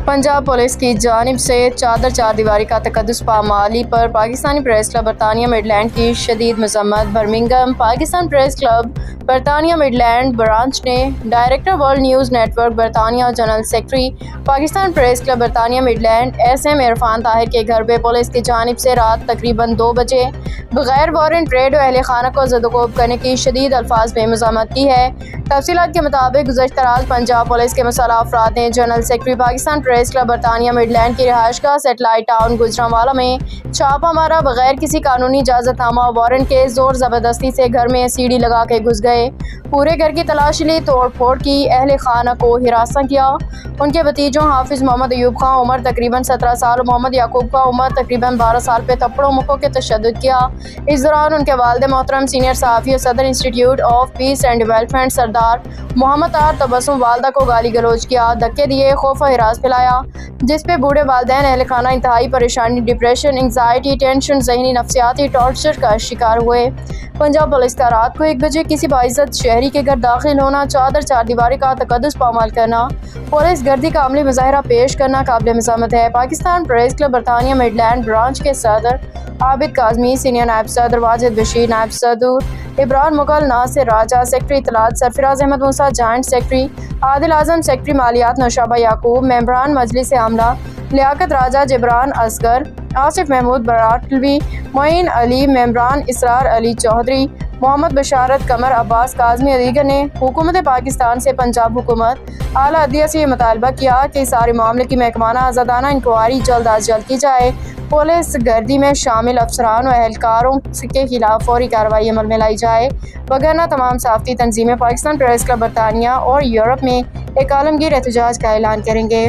Punjab police की जानिब से चादर चारदीवारी का तकद्दुस पामाली पर पाकिस्तानी प्रेस क्लब बरतानिया मिडलैंड की शदीद मजम्मत। बर्मिंघम पाकिस्तान प्रेस क्लब बरतानिया मिडलैंड ब्रांच ने डायरेक्टर वर्ल्ड न्यूज़ नेटवर्क बरतानिया और general secretary Pakistan press club बरतानिया मिडलैंड SM इरफान ताहिर के घर पे पुलिस की जानिब से रात तकरीबन 2 बजे बगैर वारंट रेड और अहल खाना को ज़दोकोब करने की शदीद अल्फाज में मज़म्मत की है। तफसीलात के मुताबिक गुज़श्ता रात पंजाब पुलिस के मसल्ह अफराद ने general secretary Pakistan press club बरतानिया मिडलैंड की रिहाइशगाह सेटेलाइट टाउन गुजरांवाला में छापा मारा। बगैर किसी कानूनी इजाज़तनामा वारंट के जोर ज़बरदस्ती से घर में सीढ़ी लगा के घुस गए। पूरे घर की तलाशी ली, तोड़ फोड़ की, अहल खाना को हिरासत किया। उनके भतीजों हाफिज़ मोहम्मद अयूब खां उम्र तकरीबन 17 साल और मोहम्मद याकूब खां उम्र तकरीबन 12 साल पे थप्पड़ों मुक्कों के तशद्दुद किया। इस दौरान उनके वालिद मोहतरम सीनियर सहाफ़ी और सदर institute of peace and development Sardar Mohammad तार तबस्सुम वालदा को गाली गलौज किया, धक्के दिए, खौफ और हिरास फैलाया, जिस पे बूढ़े वालिदैन अहल खाना इंतहाई परेशानी, डिप्रेशन, एंग्जाइटी, टेंशन, ज़हनी नफ्सियाती टॉर्चर का शिकार हुए। पंजाब पुलिस का रात को 1 बजे किसी बाइज़्ज़त शहरी के घर दाखिल होना, चादर चारदीवारी का तकद्दुस पामाल करना, पुलिस गर्दी का अमली मुजाहिरा पेश करना काबिल मज़म्मत है। पाकिस्तान प्रेस क्लब बरतानिया मिडलैंड ब्रांच के सदर आबिद काज़मी, सीनियर नायब सदर वाजिद बशीर, नायब सदर इब्रान मुगल, नासिर राजा, सेक्रेटरी इत्तलात सरफराज अहमद मूसा, जॉइंट सेक्रेटरी आदिल आज़म, सेक्रेटरी मालियात नौशाबा याकूब, मेंबरान मजलिस आमला लियाकत राजा, जिब्रान असगर, आसिफ महमूद बराटलवी, मोइन अली, मेंबरान इसरार अली चौधरी, मोहम्मद बशारत कमर, अब्बास काज़मी अलीगर ने हुकूमत पाकिस्तान से पंजाब हुकूमत आला अदलिया से ये मुतालबा किया कि सारे मामले की महकमाना आज़ादाना इंक्वायरी जल्द अज जल्द की जाए। पुलिस गर्दी में शामिल अफसरान और एहलकारों के खिलाफ फौरी कार्रवाई अमल में लाई जाए, वगरना तमाम सहाफ़ती तंजीमें पाकिस्तान प्रेस क्लब बरतानिया और यूरोप में एक आलमगीर एहतजाज का ऐलान करेंगे।